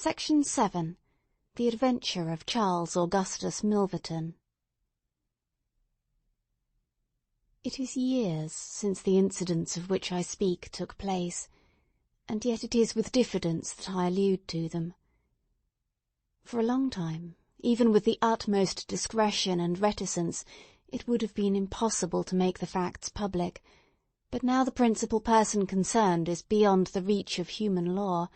Section 7. The Adventure of Charles Augustus Milverton. It is years since the incidents of which I speak took place, and yet it is with diffidence that I allude to them. For a long time, even with the utmost discretion and reticence, it would have been impossible to make the facts public, but now the principal person concerned is beyond the reach of human law,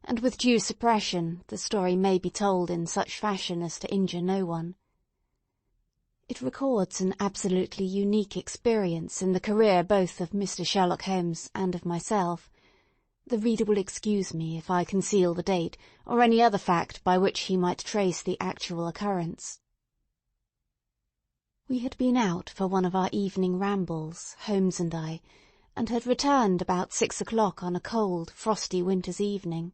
and with due suppression the story may be told in such fashion as to injure no one. It records an absolutely unique experience in the career both of Mr. Sherlock Holmes and of myself. The reader will excuse me if I conceal the date, or any other fact by which he might trace the actual occurrence. We had been out for one of our evening rambles, Holmes and I, and had returned about 6 o'clock on a cold, frosty winter's evening.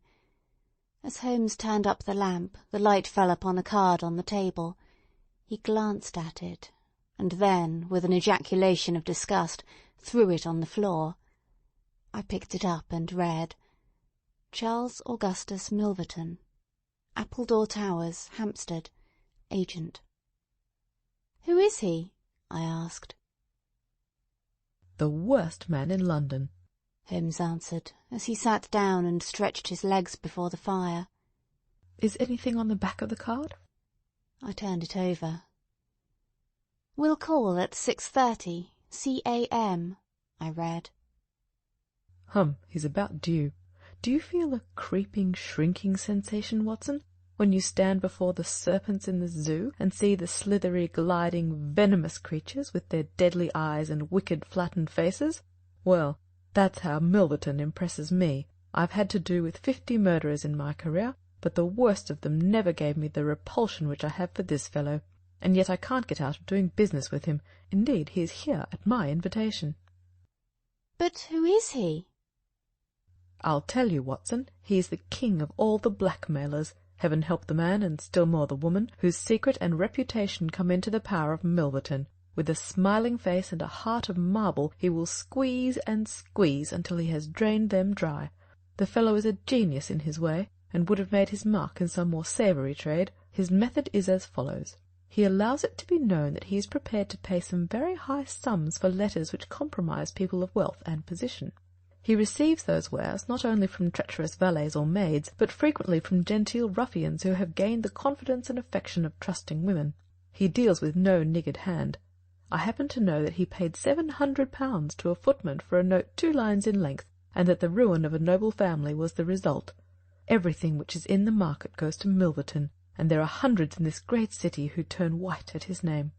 As Holmes turned up the lamp, the light fell upon a card on the table. He glanced at it, and then, with an ejaculation of disgust, threw it on the floor. I picked it up and read, "Charles Augustus Milverton, Appledore Towers, Hampstead, Agent." "Who is he?" I asked. "The worst man in London," Holmes answered, as he sat down and stretched his legs before the fire. "Is anything on the back of the card?" I turned it over. "Will call at 6:30, C.A.M., I read. He's about due. Do you feel a creeping, shrinking sensation, Watson, when you stand before the serpents in the zoo and see the slithery, gliding, venomous creatures with their deadly eyes and wicked, flattened faces? Well, that's how Milverton impresses me. I've had to do with 50 murderers in my career, but the worst of them never gave me the repulsion which I have for this fellow, and yet I can't get out of doing business with him. Indeed, he is here at my invitation." "But who is he?" "I'll tell you, Watson. He is the king of all the blackmailers. Heaven help the man, and still more the woman, whose secret and reputation come into the power of Milverton. With a smiling face and a heart of marble, he will squeeze and squeeze until he has drained them dry. The fellow is a genius in his way, and would have made his mark in some more savoury trade. His method is as follows. He allows it to be known that he is prepared to pay some very high sums for letters which compromise people of wealth and position. He receives those wares not only from treacherous valets or maids, but frequently from genteel ruffians who have gained the confidence and affection of trusting women. He deals with no niggard hand. I happen to know that he paid £700 to a footman for a note 2 lines in length, and that the ruin of a noble family was the result. Everything which is in the market goes to Milverton, and there are hundreds in this great city who turn white at his name.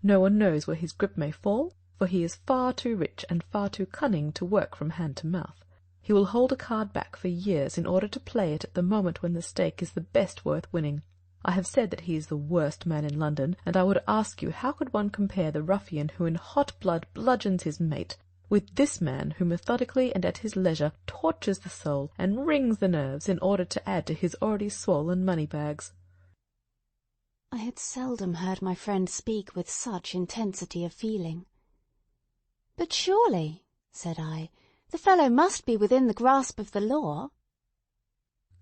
No one knows where his grip may fall, for he is far too rich and far too cunning to work from hand to mouth. He will hold a card back for years in order to play it at the moment when the stake is the best worth winning. I have said that he is the worst man in London, and I would ask you how could one compare the ruffian who in hot blood bludgeons his mate with this man who methodically and at his leisure tortures the soul and wrings the nerves in order to add to his already swollen money-bags?" I had seldom heard my friend speak with such intensity of feeling. "But surely," said I, "the fellow must be within the grasp of the law."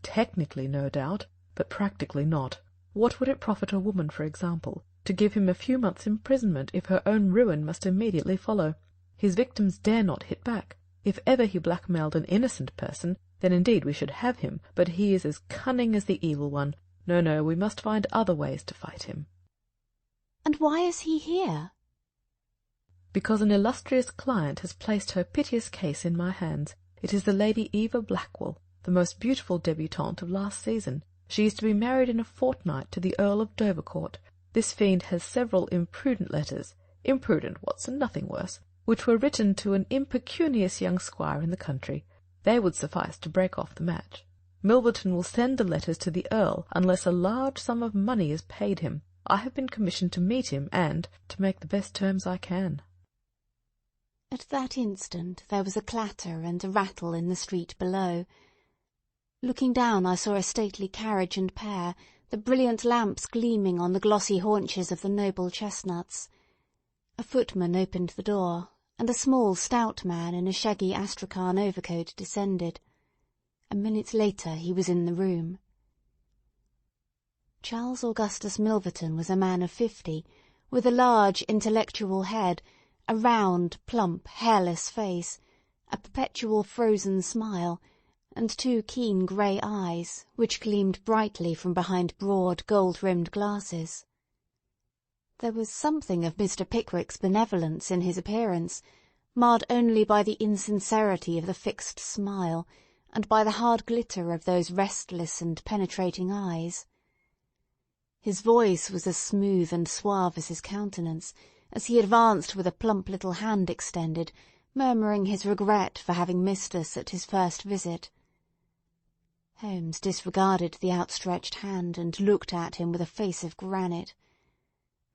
"Technically, no doubt, but practically not. What would it profit a woman, for example, to give him a few months' imprisonment if her own ruin must immediately follow? His victims dare not hit back. If ever he blackmailed an innocent person, then indeed we should have him, but he is as cunning as the evil one. No, we must find other ways to fight him." "And why is he here?" "Because an illustrious client has placed her piteous case in my hands. It is the Lady Eva Blackwell, the most beautiful débutante of last season. She is to be married in a fortnight to the Earl of Dovercourt. This fiend has several imprudent letters (imprudent, Watson, nothing worse), which were written to an impecunious young squire in the country. They would suffice to break off the match. Milverton will send the letters to the Earl unless a large sum of money is paid him. I have been commissioned to meet him and to make the best terms I can." At that instant there was a clatter and a rattle in the street below. Looking down, I saw a stately carriage and pair, the brilliant lamps gleaming on the glossy haunches of the noble chestnuts. A footman opened the door, and a small, stout man in a shaggy astrakhan overcoat descended. A minute later he was in the room. Charles Augustus Milverton was a man of 50, with a large, intellectual head, a round, plump, hairless face, a perpetual frozen smile, and 2 keen grey eyes, which gleamed brightly from behind broad, gold-rimmed glasses. There was something of Mr. Pickwick's benevolence in his appearance, marred only by the insincerity of the fixed smile, and by the hard glitter of those restless and penetrating eyes. His voice was as smooth and suave as his countenance, as he advanced with a plump little hand extended, murmuring his regret for having missed us at his first visit. Holmes disregarded the outstretched hand and looked at him with a face of granite.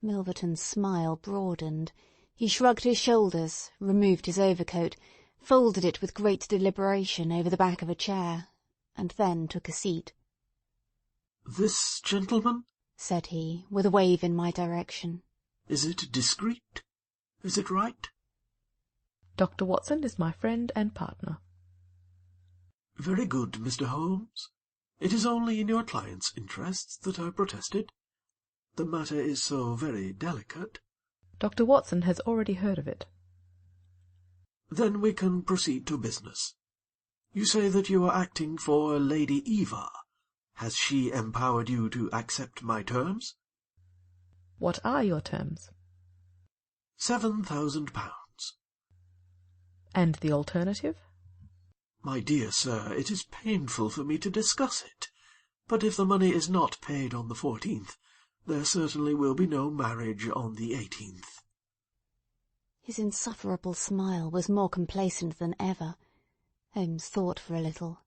Milverton's smile broadened. He shrugged his shoulders, removed his overcoat, folded it with great deliberation over the back of a chair, and then took a seat. "This gentleman," said he, with a wave in my direction. "is it discreet? Is it right?" Dr. Watson is my friend and partner. "Very good, Mr. Holmes. It is only in your client's interests that I protested. The matter is so very delicate." Dr. Watson has already heard of it. "Then we can proceed to business. You say that you are acting for Lady Eva. Has she empowered you to accept my terms?" What are your terms? £7,000. And the alternative? My dear sir, it is painful for me to discuss it, but if the money is not paid on the 14th, there certainly will be no marriage on the 18th. His insufferable smile was more complacent than ever. Holmes thought for a little.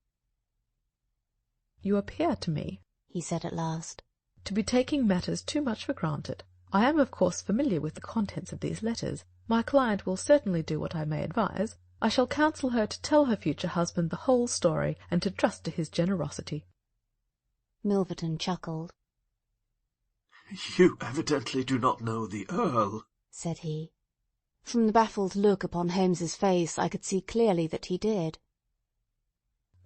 You appear to me, he said at last, to be taking matters too much for granted. I am of course familiar with the contents of these letters. My client will certainly do what I may advise. I shall counsel her to tell her future husband the whole story, and to trust to his generosity. Milverton chuckled. "You evidently do not know the Earl," said he. From the baffled look upon Holmes's face I could see clearly that he did.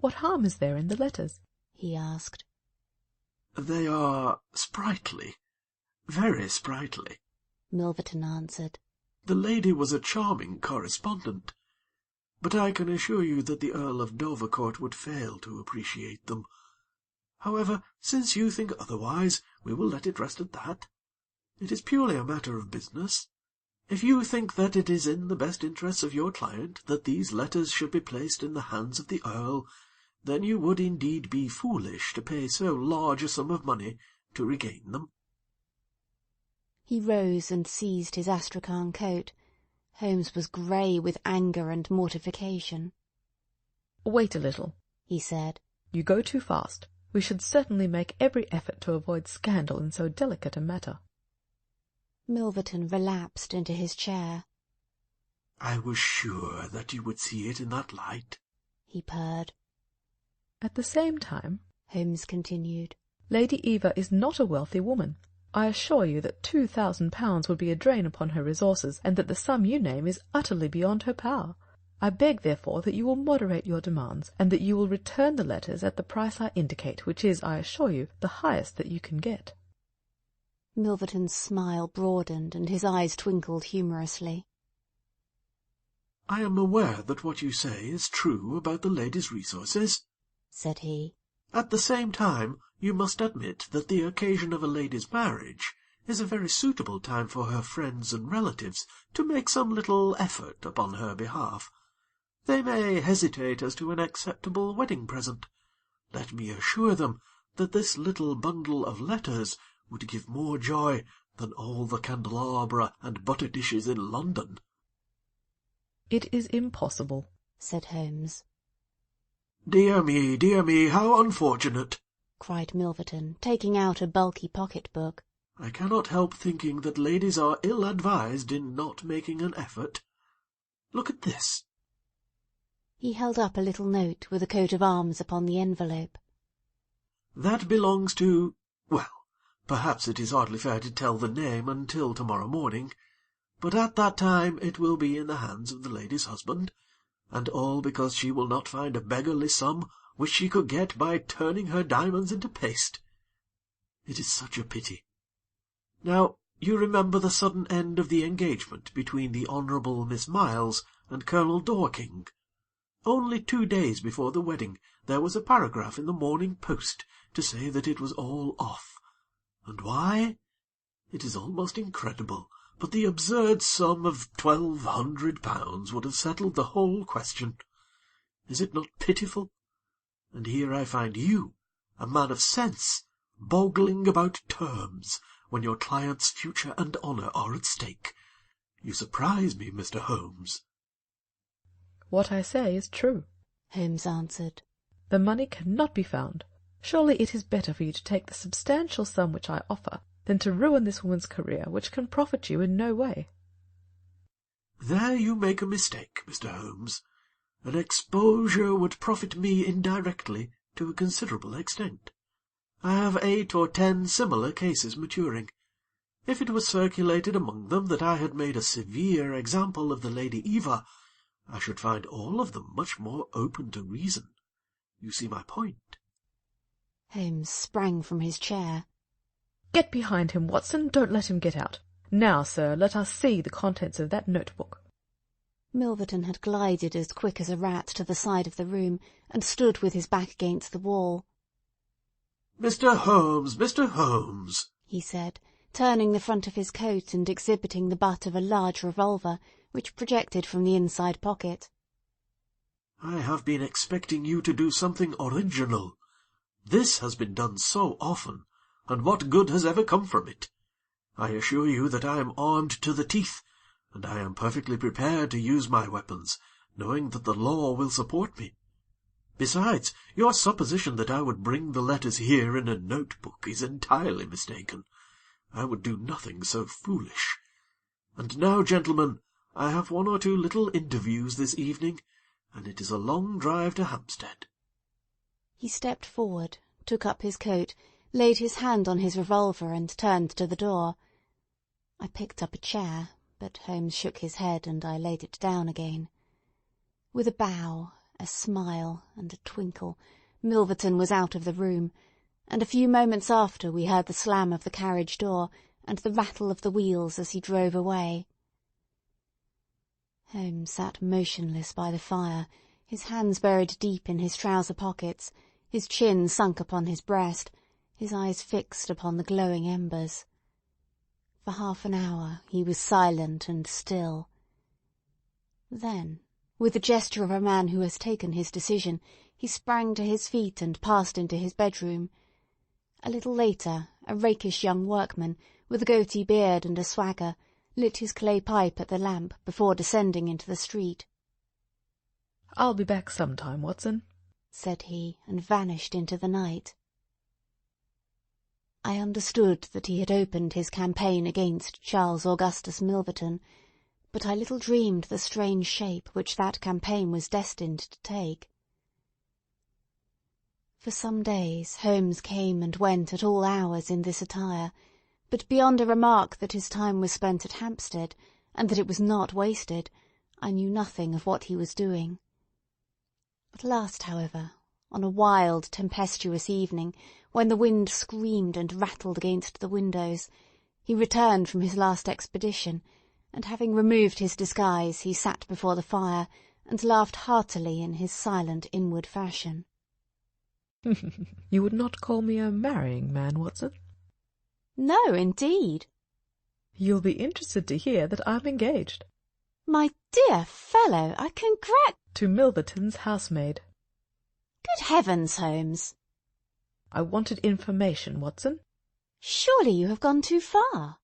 What harm is there in the letters? He asked. "They are sprightly, very sprightly," Milverton answered. "The lady was a charming correspondent, but I can assure you that the Earl of Dovercourt would fail to appreciate them. However, since you think otherwise, we will let it rest at that. It is purely a matter of business. If you think that it is in the best interests of your client that these letters should be placed in the hands of the Earl, then you would indeed be foolish to pay so large a sum of money to regain them." He rose and seized his astrakhan coat. Holmes was grey with anger and mortification. "Wait a little," he said. "You go too fast. We should certainly make every effort to avoid scandal in so delicate a matter." Milverton relapsed into his chair. "I was sure that you would see it in that light," he purred. At the same time, Holmes continued, Lady Eva is not a wealthy woman. I assure you that £2,000 would be a drain upon her resources, and that the sum you name is utterly beyond her power. I beg, therefore, that you will moderate your demands, and that you will return the letters at the price I indicate, which is, I assure you, the highest that you can get." Milverton's smile broadened, and his eyes twinkled humorously. "I am aware that what you say is true about the lady's resources," said he. "At the same time, you must admit that the occasion of a lady's marriage is a very suitable time for her friends and relatives to make some little effort upon her behalf. They may hesitate as to an acceptable wedding present. Let me assure them that this little bundle of letters would give more joy than all the candelabra and butter dishes in London." "It is impossible," said Holmes. Dear me, how unfortunate!" cried Milverton, taking out a bulky pocket-book. "I cannot help thinking that ladies are ill-advised in not making an effort. Look at this." He held up a little note with a coat of arms upon the envelope. "That belongs to... well, perhaps it is hardly fair to tell the name until tomorrow morning, but at that time it will be in the hands of the lady's husband, and all because she will not find a beggarly sum which she could get by turning her diamonds into paste. It is such a pity. Now, you remember the sudden end of the engagement between the Honourable Miss Miles and Colonel Dorking. Only 2 days before the wedding there was a paragraph in the Morning Post to say that it was all off. And why? It is almost incredible, but the absurd sum of £1,200 would have settled the whole question. Is it not pitiful? And here I find you, a man of sense, boggling about terms, when your client's future and honour are at stake. You surprise me, Mr. Holmes. What I say is true, Holmes answered. The money cannot be found. Surely it is better for you to take the substantial sum which I offer than to ruin this woman's career, which can profit you in no way. There you make a mistake, Mr. Holmes. An exposure would profit me indirectly to a considerable extent. I have 8 or 10 similar cases maturing. If it was circulated among them that I had made a severe example of the Lady Eva, I should find all of them much more open to reason. You see my point. Holmes sprang from his chair. Get behind him, Watson. Don't let him get out. Now, sir, let us see the contents of that notebook. Milverton had glided as quick as a rat to the side of the room, and stood with his back against the wall. Mr. Holmes, he said, turning the front of his coat and exhibiting the butt of a large revolver, which projected from the inside pocket. I have been expecting you to do something original. This has been done so often, and what good has ever come from it? I assure you that I am armed to the teeth, and I am perfectly prepared to use my weapons, knowing that the law will support me. Besides, your supposition that I would bring the letters here in a notebook is entirely mistaken. I would do nothing so foolish. And now, gentlemen, I have 1 or 2 little interviews this evening, and it is a long drive to Hampstead. He stepped forward, took up his coat, laid his hand on his revolver, and turned to the door. I picked up a chair, but Holmes shook his head, and I laid it down again. With a bow, a smile, and a twinkle, Milverton was out of the room, and a few moments after we heard the slam of the carriage door and the rattle of the wheels as he drove away. Holmes sat motionless by the fire, his hands buried deep in his trouser pockets, his chin sunk upon his breast, his eyes fixed upon the glowing embers. For half an hour he was silent and still. Then, with the gesture of a man who has taken his decision, he sprang to his feet and passed into his bedroom. A little later, a rakish young workman, with a goatee beard and a swagger, lit his clay pipe at the lamp before descending into the street. "I'll be back some time, Watson," said he, and vanished into the night. I understood that he had opened his campaign against Charles Augustus Milverton, but I little dreamed the strange shape which that campaign was destined to take. For some days Holmes came and went at all hours in this attire, but beyond a remark that his time was spent at Hampstead, and that it was not wasted, I knew nothing of what he was doing. At last, however, on a wild, tempestuous evening, when the wind screamed and rattled against the windows, he returned from his last expedition, and having removed his disguise, he sat before the fire and laughed heartily in his silent inward fashion. "You would not call me a marrying man, Watson?" "No, indeed." "You'll be interested to hear that I'm engaged." "My dear fellow, I to Milverton's housemaid." Good heavens, Holmes!" "I wanted information, Watson." "Surely you have gone too far."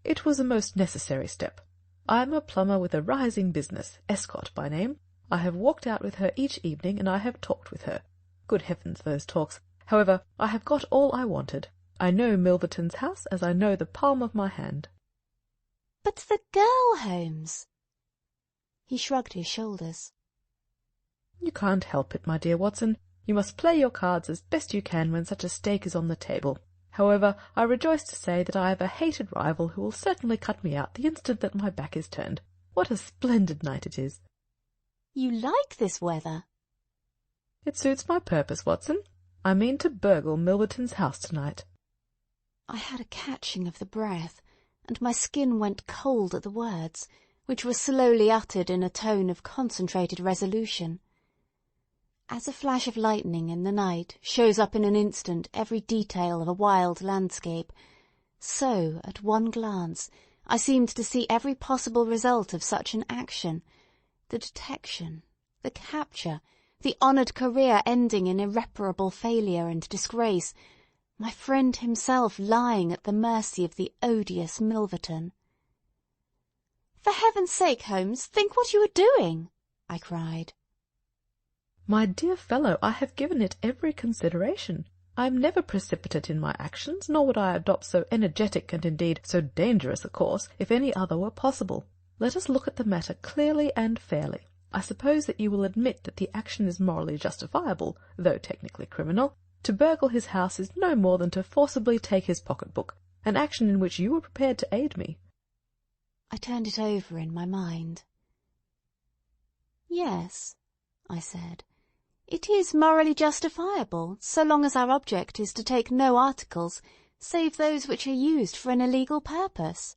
"It was a most necessary step. I am a plumber with a rising business, Escott by name. I have walked out with her each evening, and I have talked with her. Good heavens, those talks! However, I have got all I wanted. I know Milverton's house as I know the palm of my hand." "But the girl, Holmes?" He shrugged his shoulders. "You can't help it, my dear Watson. You must play your cards as best you can when such a stake is on the table. However, I rejoice to say that I have a hated rival who will certainly cut me out the instant that my back is turned. What a splendid night it is!" "You like this weather?" "It suits my purpose, Watson. I mean to burgle Milverton's house tonight." I had a catching of the breath, and my skin went cold at the words, which were slowly uttered in a tone of concentrated resolution. As a flash of lightning in the night shows up in an instant every detail of a wild landscape, so, at one glance, I seemed to see every possible result of such an action, the detection, the capture, the honoured career ending in irreparable failure and disgrace, my friend himself lying at the mercy of the odious Milverton. "For heaven's sake, Holmes, think what you are doing!" I cried. My dear fellow, I have given it every consideration. I am never precipitate in my actions, nor would I adopt so energetic and indeed so dangerous a course if any other were possible. Let us look at the matter clearly and fairly. I suppose that you will admit that the action is morally justifiable, though technically criminal. To burgle his house is no more than to forcibly take his pocket-book, an action in which you were prepared to aid me. I turned it over in my mind. "Yes," I said, "it is morally justifiable, so long as our object is to take no articles save those which are used for an illegal purpose."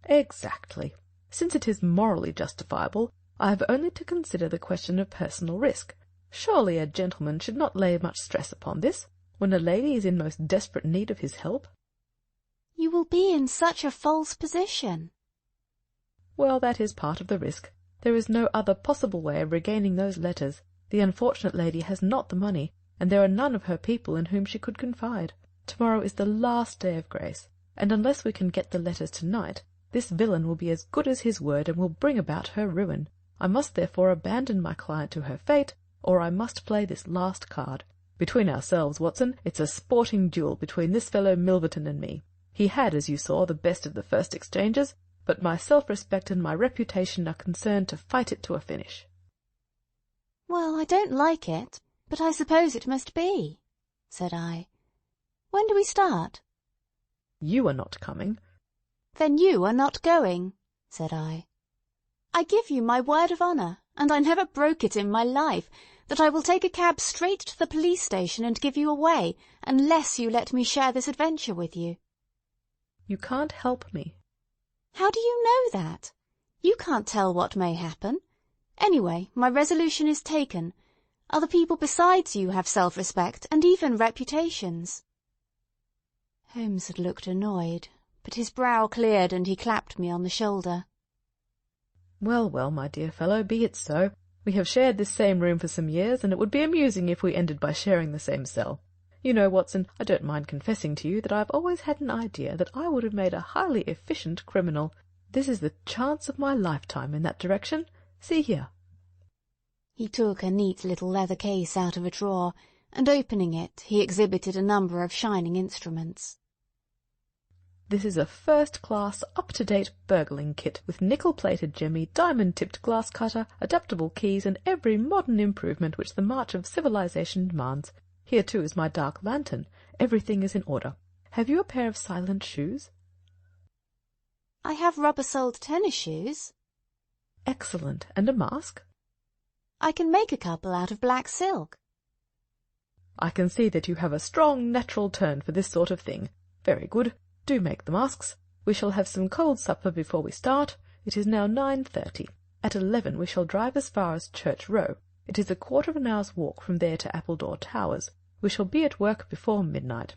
Exactly. Since it is morally justifiable, I have only to consider the question of personal risk. Surely a gentleman should not lay much stress upon this, when a lady is in most desperate need of his help. "You will be in such a false position." Well, that is part of the risk. There is no other possible way of regaining those letters. The unfortunate lady has not the money, and there are none of her people in whom she could confide. Tomorrow is the last day of grace, and unless we can get the letters tonight, this villain will be as good as his word and will bring about her ruin. I must therefore abandon my client to her fate, or I must play this last card. Between ourselves, Watson, it's a sporting duel between this fellow Milverton and me. He had, as you saw, the best of the first exchanges, but my self-respect and my reputation are concerned to fight it to a finish. "Well, I don't like it, but I suppose it must be," said I. "When do we start?" You are not coming. "Then you are not going," said I. "I give you my word of honour, and I never broke it in my life, that I will take a cab straight to the police station and give you away, unless you let me share this adventure with you." You can't help me. "How do you know that? You can't tell what may happen. Anyway, my resolution is taken. Other people besides you have self-respect and even reputations." Holmes had looked annoyed, but his brow cleared and he clapped me on the shoulder. Well, well, my dear fellow, be it so. We have shared this same room for some years, and it would be amusing if we ended by sharing the same cell. You know, Watson, I don't mind confessing to you that I have always had an idea that I would have made a highly efficient criminal. This is the chance of my lifetime in that direction. See here. He took a neat little leather case out of a drawer, and opening it, he exhibited a number of shining instruments. This is a first-class, up-to-date burgling kit, with nickel-plated jemmy, diamond-tipped glass cutter, adaptable keys, and every modern improvement which the march of civilization demands. Here, too, is my dark lantern. Everything is in order. Have you a pair of silent shoes? "I have rubber-soled tennis shoes." Excellent. And a mask? "I can make a couple out of black silk." I can see that you have a strong natural turn for this sort of thing. Very good. Do make the masks. We shall have some cold supper before we start. It is now 9:30. At 11 we shall drive as far as Church Row. It is a quarter of an hour's walk from there to Appledore Towers. We shall be at work before midnight.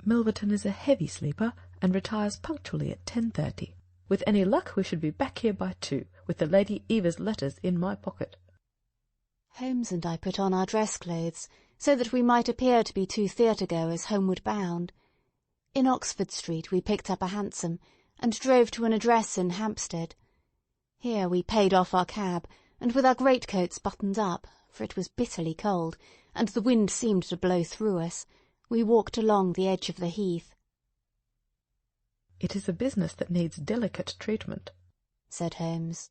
Milverton is a heavy sleeper, and retires punctually at 10:30. With any luck we should be back here by 2, with the Lady Eva's letters in my pocket. Holmes and I put on our dress clothes, so that we might appear to be two theatre-goers homeward bound. In Oxford Street we picked up a hansom, and drove to an address in Hampstead. Here we paid off our cab, and with our greatcoats buttoned up, for it was bitterly cold, and the wind seemed to blow through us, we walked along the edge of the heath. "It is a business that needs delicate treatment," said Holmes.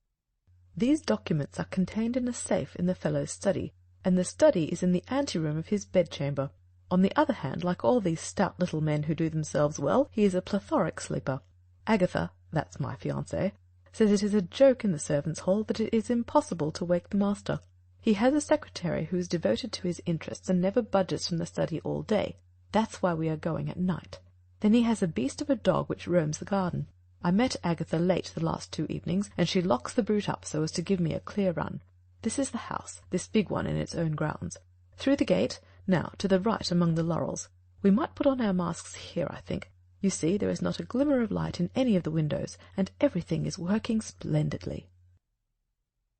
"These documents are contained in a safe in the fellow's study, and the study is in the anteroom of his bedchamber. On the other hand, like all these stout little men who do themselves well, he is a plethoric sleeper. Agatha, that's my fiancée, says it is a joke in the servants' hall that it is impossible to wake the master. He has a secretary who is devoted to his interests and never budges from the study all day. That's why we are going at night. Then he has a beast of a dog which roams the garden. I met Agatha late the last 2 evenings, and she locks the brute up so as to give me a clear run. This is the house, this big one in its own grounds. Through the gate, now, to the right among the laurels. We might put on our masks here, I think. You see, there is not a glimmer of light in any of the windows, and everything is working splendidly."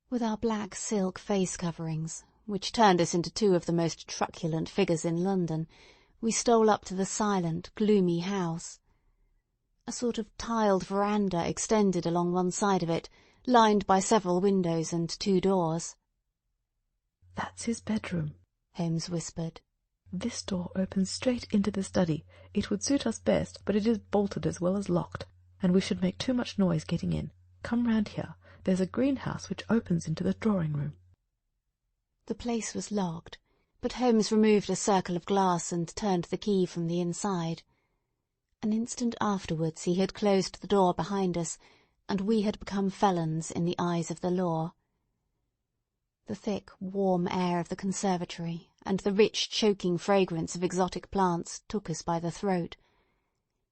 With our black silk face coverings, which turned us into 2 of the most truculent figures in London, we stole up to the silent, gloomy house. A sort of tiled veranda extended along one side of it, lined by several windows and 2 doors. "That's his bedroom," Holmes whispered. "This door opens straight into the study. It would suit us best, but it is bolted as well as locked, and we should make too much noise getting in. Come round here. There's a greenhouse which opens into the drawing-room." The place was locked, but Holmes removed a circle of glass and turned the key from the inside. An instant afterwards he had closed the door behind us, and we had become felons in the eyes of the law. The thick, warm air of the conservatory and the rich, choking fragrance of exotic plants took us by the throat.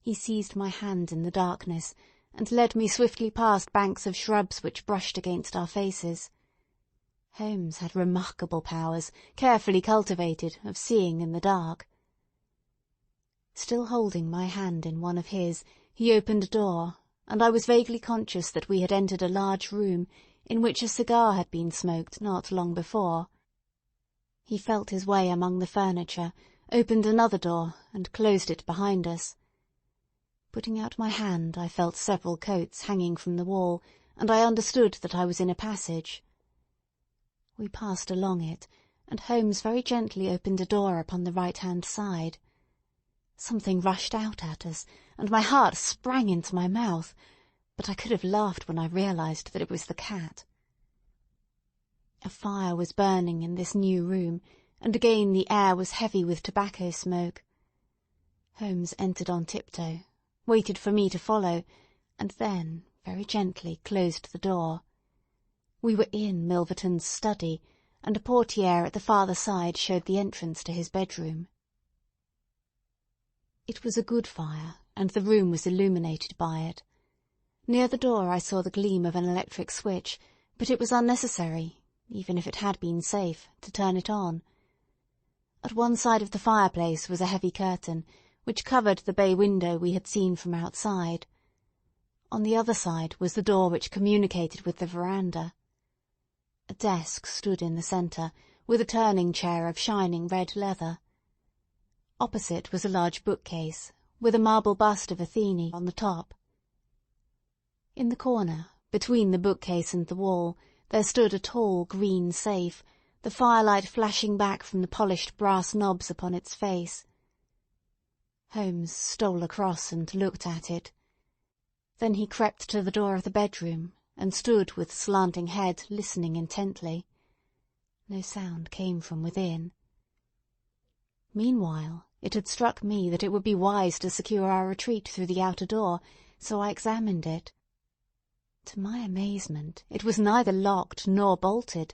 He seized my hand in the darkness, and led me swiftly past banks of shrubs which brushed against our faces. Holmes had remarkable powers, carefully cultivated, of seeing in the dark. Still holding my hand in one of his, he opened a door, and I was vaguely conscious that we had entered a large room in which a cigar had been smoked not long before. He felt his way among the furniture, opened another door, and closed it behind us. Putting out my hand, I felt several coats hanging from the wall, and I understood that I was in a passage. We passed along it, and Holmes very gently opened a door upon the right-hand side. Something rushed out at us, and my heart sprang into my mouth, but I could have laughed when I realized that it was the cat. A fire was burning in this new room, and again the air was heavy with tobacco smoke. Holmes entered on tiptoe, waited for me to follow, and then, very gently, closed the door. We were in Milverton's study, and a portière at the farther side showed the entrance to his bedroom. It was a good fire, and the room was illuminated by it. Near the door I saw the gleam of an electric switch, but it was unnecessary, even if it had been safe, to turn it on. At one side of the fireplace was a heavy curtain, which covered the bay window we had seen from outside. On the other side was the door which communicated with the veranda. A desk stood in the centre, with a turning chair of shining red leather. Opposite was a large bookcase, with a marble bust of Athene on the top. In the corner, between the bookcase and the wall, there stood a tall green safe, the firelight flashing back from the polished brass knobs upon its face. Holmes stole across and looked at it. Then he crept to the door of the bedroom, and stood with slanting head listening intently. No sound came from within. Meanwhile, it had struck me that it would be wise to secure our retreat through the outer door, so I examined it. To my amazement, it was neither locked nor bolted.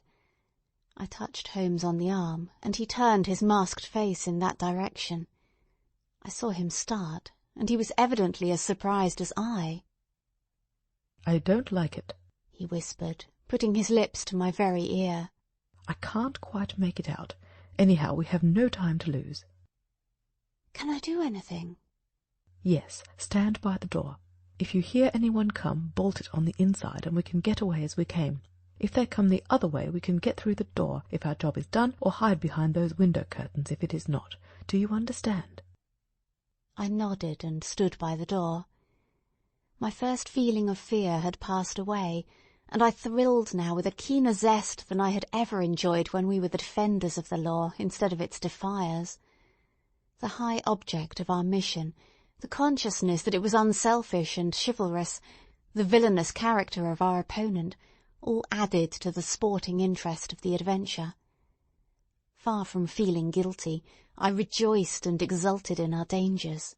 I touched Holmes on the arm, and he turned his masked face in that direction. I saw him start, and he was evidently as surprised as I. "I don't like it," he whispered, putting his lips to my very ear. "I can't quite make it out. Anyhow, we have no time to lose." "Can I do anything?" "Yes, stand by the door. If you hear anyone come, bolt it on the inside, and we can get away as we came. If they come the other way, we can get through the door if our job is done, or hide behind those window curtains if it is not. Do you understand?" I nodded and stood by the door. My first feeling of fear had passed away, and I thrilled now with a keener zest than I had ever enjoyed when we were the defenders of the law instead of its defiers. The high object of our mission, the consciousness that it was unselfish and chivalrous, the villainous character of our opponent, all added to the sporting interest of the adventure. Far from feeling guilty, I rejoiced and exulted in our dangers.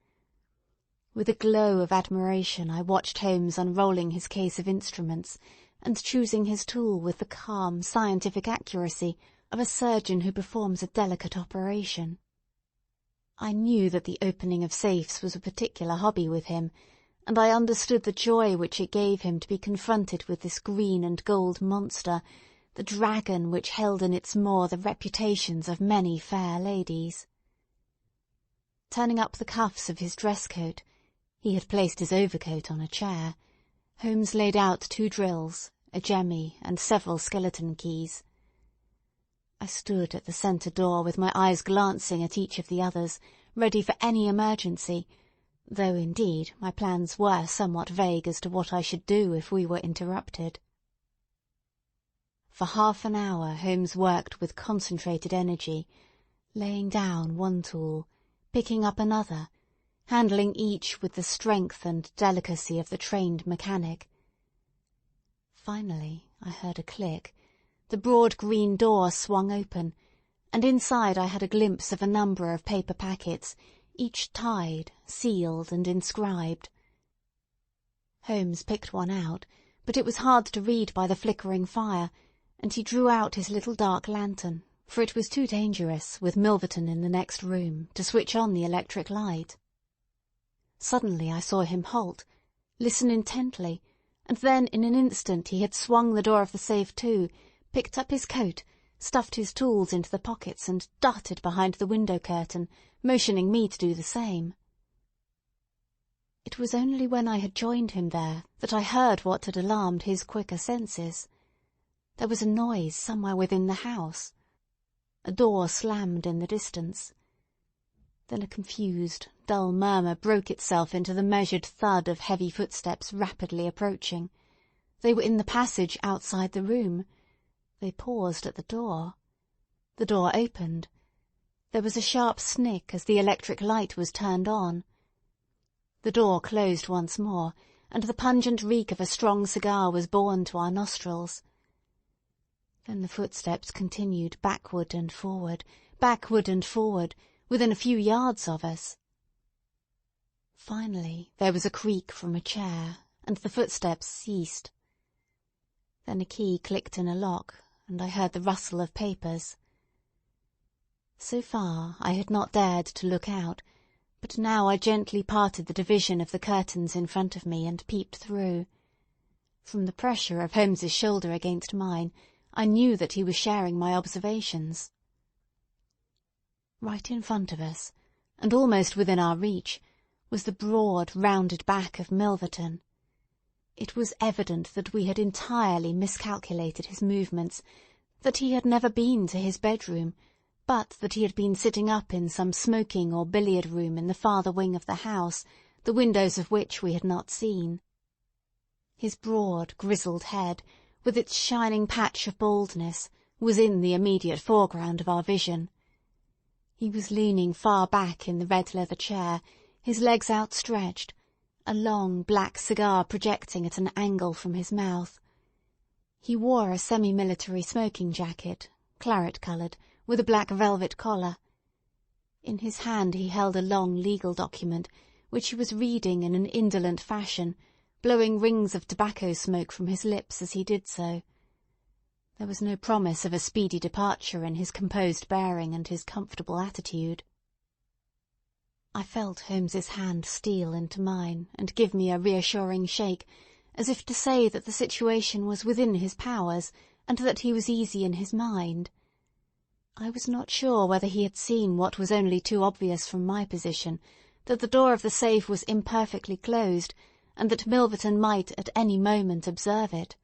With a glow of admiration I watched Holmes unrolling his case of instruments, and choosing his tool with the calm, scientific accuracy of a surgeon who performs a delicate operation. I knew that the opening of safes was a particular hobby with him, and I understood the joy which it gave him to be confronted with this green and gold monster, the dragon which held in its maw the reputations of many fair ladies. Turning up the cuffs of his dress-coat, he had placed his overcoat on a chair, Holmes laid out 2 drills, a jemmy, and several skeleton keys. I stood at the centre door with my eyes glancing at each of the others, ready for any emergency, though, indeed, my plans were somewhat vague as to what I should do if we were interrupted. For half an hour Holmes worked with concentrated energy, laying down one tool, picking up another, handling each with the strength and delicacy of the trained mechanic. Finally I heard a click, the broad green door swung open, and inside I had a glimpse of a number of paper packets, each tied, sealed, and inscribed. Holmes picked one out, but it was hard to read by the flickering fire, and he drew out his little dark lantern, for it was too dangerous, with Milverton in the next room, to switch on the electric light. Suddenly I saw him halt, listen intently, and then in an instant he had swung the door of the safe to, picked up his coat, stuffed his tools into the pockets, and darted behind the window curtain, motioning me to do the same. It was only when I had joined him there that I heard what had alarmed his quicker senses. There was a noise somewhere within the house. A door slammed in the distance. Then a confused, dull murmur broke itself into the measured thud of heavy footsteps rapidly approaching. They were in the passage outside the room. They paused at the door. The door opened. There was a sharp snick as the electric light was turned on. The door closed once more, and the pungent reek of a strong cigar was borne to our nostrils. Then the footsteps continued backward and forward, within a few yards of us. Finally there was a creak from a chair, and the footsteps ceased. Then a key clicked in a lock, and I heard the rustle of papers. So far I had not dared to look out, but now I gently parted the division of the curtains in front of me and peeped through. From the pressure of Holmes's shoulder against mine, I knew that he was sharing my observations. Right in front of us, and almost within our reach, was the broad, rounded back of Milverton. It was evident that we had entirely miscalculated his movements, that he had never been to his bedroom, but that he had been sitting up in some smoking or billiard-room in the farther wing of the house, the windows of which we had not seen. His broad, grizzled head, with its shining patch of baldness, was in the immediate foreground of our vision. He was leaning far back in the red-leather chair, his legs outstretched, a long black cigar projecting at an angle from his mouth. He wore a semi-military smoking jacket, claret-coloured, with a black velvet collar. In his hand he held a long legal document, which he was reading in an indolent fashion, blowing rings of tobacco smoke from his lips as he did so. There was no promise of a speedy departure in his composed bearing and his comfortable attitude. I felt Holmes's hand steal into mine and give me a reassuring shake, as if to say that the situation was within his powers, and that he was easy in his mind. I was not sure whether he had seen what was only too obvious from my position, that the door of the safe was imperfectly closed, and that Milverton might at any moment observe it.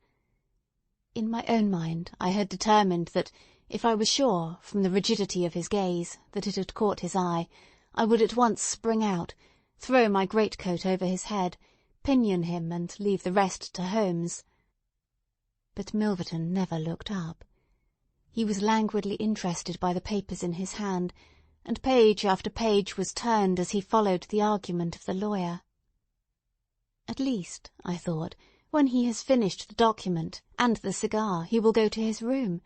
In my own mind I had determined that, if I was sure, from the rigidity of his gaze, that it had caught his eye, I would at once spring out, throw my greatcoat over his head, pinion him, and leave the rest to Holmes. But Milverton never looked up. He was languidly interested by the papers in his hand, and page after page was turned as he followed the argument of the lawyer. At least, I thought, when he has finished the document and the cigar, he will go to his room.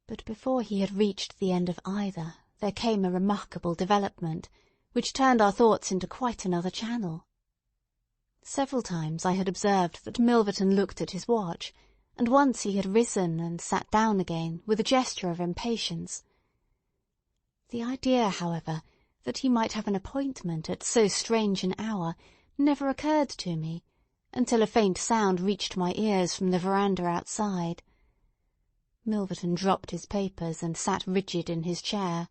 But before he had reached the end of either, there came a remarkable development, which turned our thoughts into quite another channel. Several times I had observed that Milverton looked at his watch, and once he had risen and sat down again with a gesture of impatience. The idea, however, That he might have an appointment at so strange an hour never occurred to me, until a faint sound reached my ears from the veranda outside. Milverton dropped his papers and sat rigid in his chair.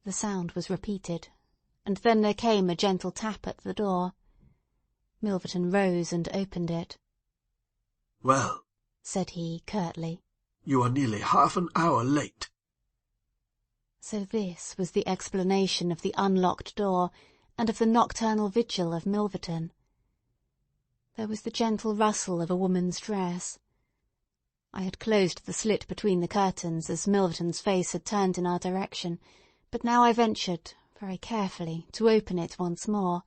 The sound was repeated, and then there came a gentle tap at the door. Milverton rose and opened it. "Well," said he curtly, "you are nearly half an hour late." So this was the explanation of the unlocked door and of the nocturnal vigil of Milverton. There was the gentle rustle of a woman's dress. I had closed the slit between the curtains as Milverton's face had turned in our direction, but now I ventured, very carefully, to open it once more.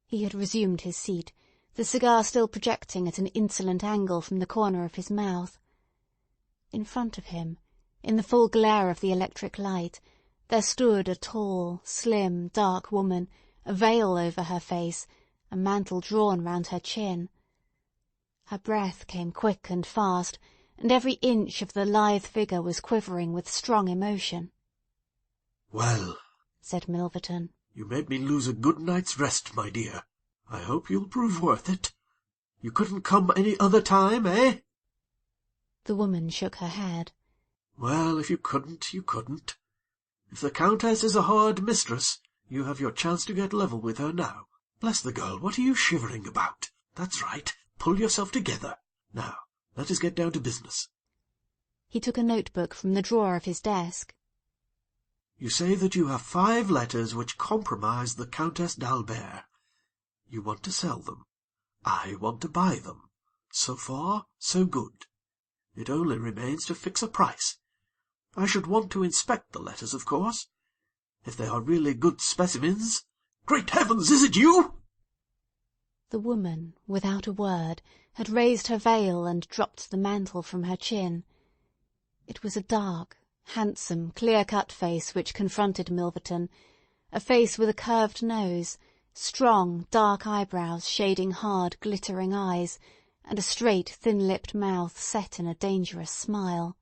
He had resumed his seat, the cigar still projecting at an insolent angle from the corner of his mouth. In front of him, in the full glare of the electric light, there stood a tall, slim, dark woman, a veil over her face, a mantle drawn round her chin. Her breath came quick and fast, and every inch of the lithe figure was quivering with strong emotion. "Well," said Milverton, "you made me lose a good night's rest, my dear. I hope you'll prove worth it. You couldn't come any other time, eh?" The woman shook her head. "Well, if you couldn't, you couldn't. If the Countess is a hard mistress, you have your chance to get level with her now. Bless the girl, what are you shivering about? That's right, pull yourself together. Now, let us get down to business." He took a notebook from the drawer of his desk. "You say that you have 5 letters which compromise the Countess d'Albert. You want to sell them. I want to buy them. So far, so good. It only remains to fix a price. I should want to inspect the letters, of course. If they are really good specimens— Great heavens, is it you?" The woman, without a word, had raised her veil and dropped the mantle from her chin. It was a dark, handsome, clear-cut face which confronted Milverton, a face with a curved nose, strong, dark eyebrows shading hard, glittering eyes, and a straight, thin-lipped mouth set in a dangerous smile.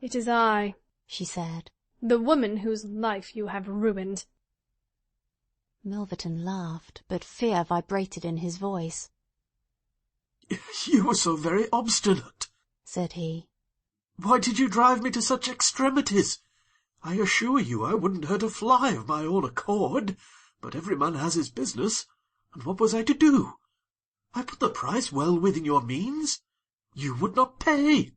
"It is I," she said, "the woman whose life you have ruined." Milverton laughed, but fear vibrated in his voice. "You were so very obstinate," said he. "Why did you drive me to such extremities? I assure you I wouldn't hurt a fly of my own accord, but every man has his business, and what was I to do? I put the price well within your means. You would not pay."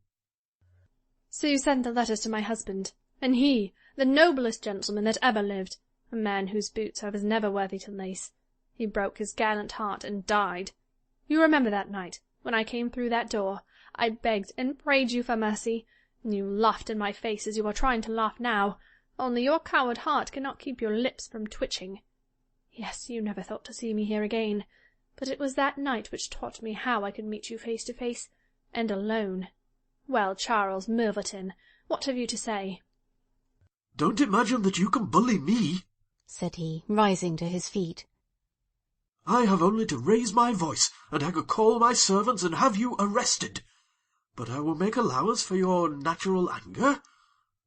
"So you sent the letters to my husband, and he, the noblest gentleman that ever lived, a man whose boots I was never worthy to lace, he broke his gallant heart and died. You remember that night, when I came through that door, I begged and prayed you for mercy, and you laughed in my face as you are trying to laugh now, only your coward heart cannot keep your lips from twitching. Yes, you never thought to see me here again, but it was that night which taught me how I could meet you face to face, and alone. Well, Charles Milverton, what have you to say?" "Don't imagine that you can bully me," said he, rising to his feet. "I have only to raise my voice, and I could call my servants and have you arrested. But I will make allowance for your natural anger.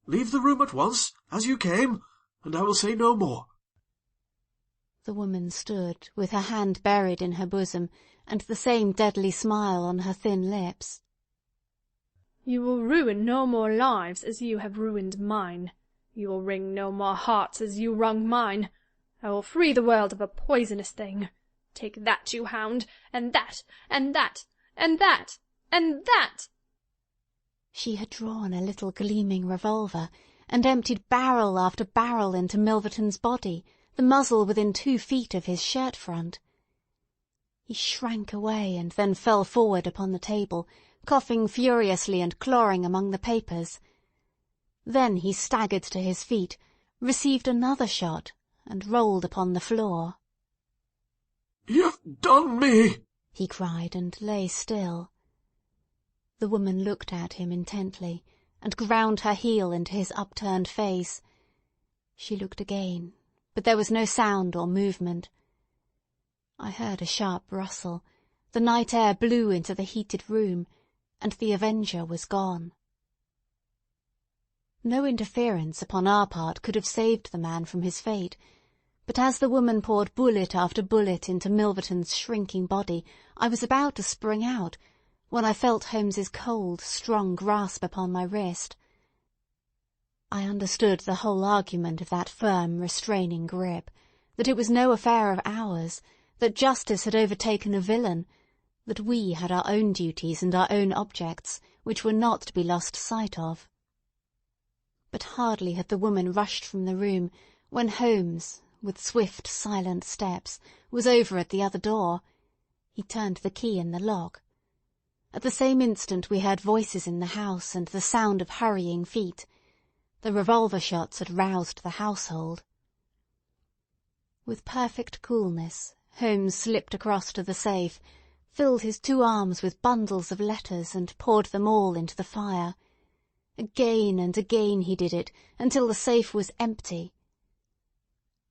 Leave the room at once, as you came, and I will say no more." The woman stood, with her hand buried in her bosom, and the same deadly smile on her thin lips. "You will ruin no more lives as you have ruined mine. You will wring no more hearts as you wrung mine. I will free the world of a poisonous thing. Take that, you hound, and that, and that, and that, and that!" She had drawn a little gleaming revolver, and emptied barrel after barrel into Milverton's body, the muzzle within 2 feet of his shirt-front. He shrank away and then fell forward upon the table, coughing furiously and clawing among the papers. Then he staggered to his feet, received another shot, and rolled upon the floor. "You've done me!" he cried, and lay still. The woman looked at him intently, and ground her heel into his upturned face. She looked again, but there was no sound or movement. I heard a sharp rustle, the night air blew into the heated room, and the avenger was gone. No interference upon our part could have saved the man from his fate, but as the woman poured bullet after bullet into Milverton's shrinking body, I was about to spring out, when I felt Holmes's cold, strong grasp upon my wrist. I understood the whole argument of that firm, restraining grip, that it was no affair of ours, that justice had overtaken a villain, that we had our own duties and our own objects, which were not to be lost sight of. But hardly had the woman rushed from the room, when Holmes, with swift, silent steps, was over at the other door. He turned the key in the lock. At the same instant we heard voices in the house and the sound of hurrying feet. The revolver shots had roused the household. With perfect coolness, Holmes slipped across to the safe, filled his 2 arms with bundles of letters, and poured them all into the fire. Again and again he did it, until the safe was empty.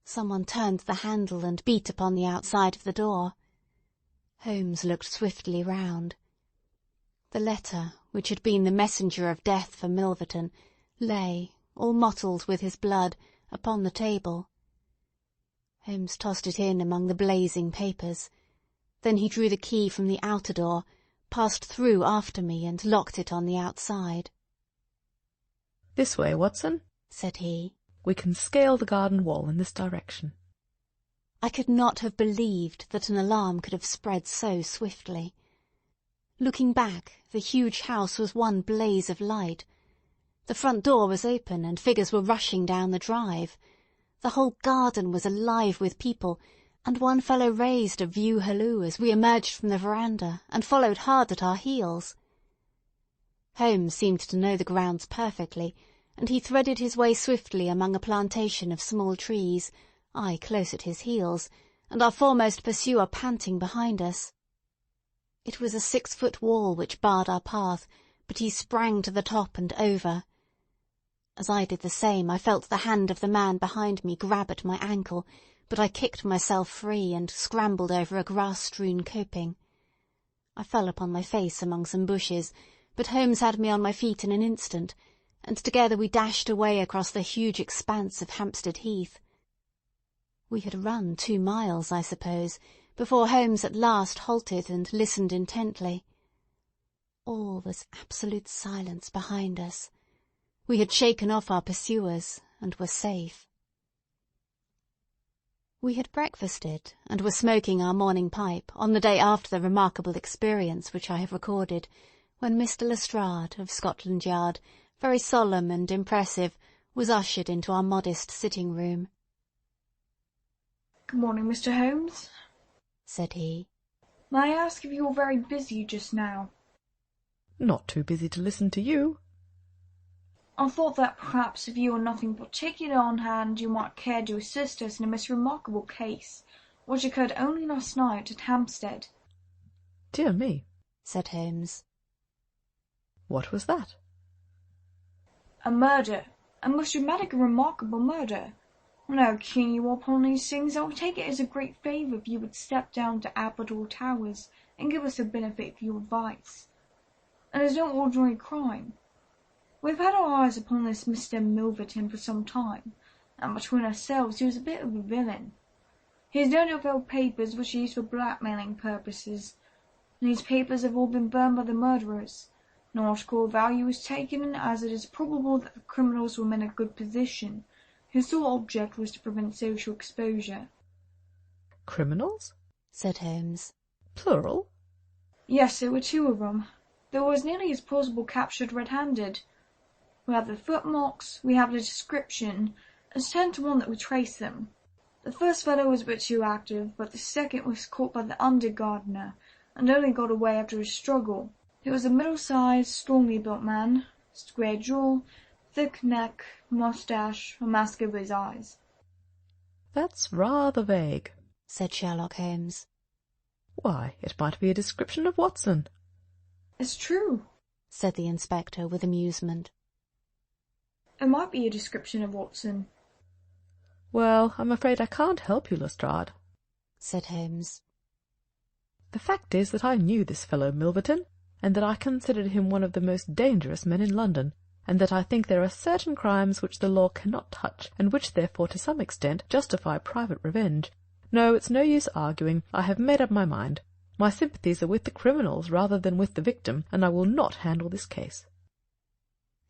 Someone turned the handle and beat upon the outside of the door. Holmes looked swiftly round. The letter, which had been the messenger of death for Milverton, lay, all mottled with his blood, upon the table. Holmes tossed it in among the blazing papers. Then he drew the key from the outer door, passed through after me, and locked it on the outside. "This way, Watson," said he. "We can scale the garden wall in this direction." I could not have believed that an alarm could have spread so swiftly. Looking back, the huge house was one blaze of light. The front door was open, and figures were rushing down the drive. The whole garden was alive with people, and one fellow raised a view halloo as we emerged from the veranda, and followed hard at our heels. Holmes seemed to know the grounds perfectly, and he threaded his way swiftly among a plantation of small trees, I close at his heels, and our foremost pursuer panting behind us. It was a 6-foot wall which barred our path, but he sprang to the top and over. As I did the same, I felt the hand of the man behind me grab at my ankle, but I kicked myself free and scrambled over a grass-strewn coping. I fell upon my face among some bushes, but Holmes had me on my feet in an instant, and together we dashed away across the huge expanse of Hampstead Heath. We had run 2 miles, I suppose, before Holmes at last halted and listened intently. All was absolute silence behind us. We had shaken off our pursuers, and were safe. We had breakfasted, and were smoking our morning pipe on the day after the remarkable experience which I have recorded, when Mr. Lestrade, of Scotland Yard, very solemn and impressive, was ushered into our modest sitting-room. "Good morning, Mr. Holmes," said he. "May I ask if you're very busy just now?" "Not too busy to listen to you." "I thought that perhaps if you had nothing particular on hand you might care to assist us in a most remarkable case, which occurred only last night at Hampstead." "Dear me," said Holmes. "What was that?" "A murder. A most dramatic and remarkable murder. When I keen you upon these things, I would take it as a great favour if you would step down to Appledore Towers and give us the benefit of your advice. It is no ordinary crime. We've had our eyes upon this Mr. Milverton for some time, and between ourselves he was a bit of a villain. He has done up old papers which he used for blackmailing purposes, and these papers have all been burned by the murderers. No article of value is taken, as it is probable that the criminals were in a good position. His sole object was to prevent social exposure." "Criminals?" said Holmes. "Plural?" "Yes, there were 2 of them. They were as nearly as possible captured red-handed. We have the footmarks, we have the description, it's 10 to 1 that we trace them. The first fellow was a bit too active, but the second was caught by the under-gardener, and only got away after a struggle. He was a middle-sized, strongly built man, square jaw, thick neck, moustache, a mask over his eyes." "That's rather vague," said Sherlock Holmes. "Why, it might be a description of Watson." "It's true," said the inspector with amusement. "It might be a description of Watson." "Well, I'm afraid I can't help you, Lestrade," said Holmes. "The fact is that I knew this fellow Milverton, and that I considered him one of the most dangerous men in London, and that I think there are certain crimes which the law cannot touch, and which therefore to some extent justify private revenge. No, it's no use arguing. I have made up my mind. My sympathies are with the criminals rather than with the victim, and I will not handle this case."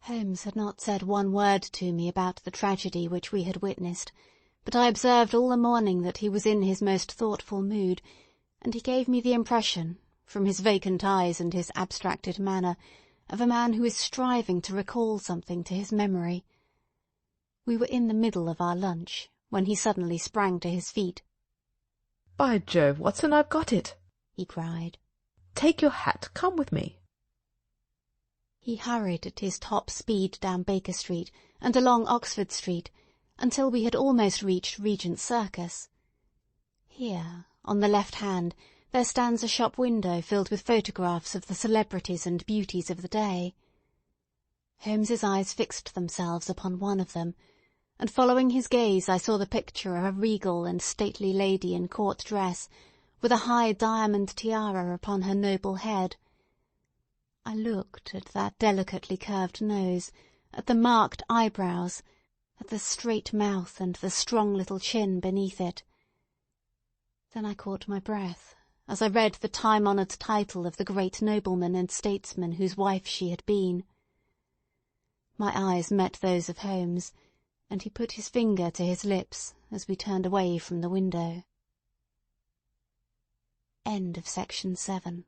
Holmes had not said one word to me about the tragedy which we had witnessed, but I observed all the morning that he was in his most thoughtful mood, and he gave me the impression, from his vacant eyes and his abstracted manner, of a man who is striving to recall something to his memory. We were in the middle of our lunch, when he suddenly sprang to his feet. "By Jove, Watson, I've got it!" he cried. "Take your hat. Come with me." He hurried at his top speed down Baker Street and along Oxford Street, until we had almost reached Regent Circus. Here, on the left hand, there stands a shop window filled with photographs of the celebrities and beauties of the day. Holmes's eyes fixed themselves upon one of them, and following his gaze I saw the picture of a regal and stately lady in court dress, with a high diamond tiara upon her noble head. I looked at that delicately curved nose, at the marked eyebrows, at the straight mouth and the strong little chin beneath it. Then I caught my breath, as I read the time-honoured title of the great nobleman and statesman whose wife she had been. My eyes met those of Holmes, and he put his finger to his lips as we turned away from the window. End of Section 7.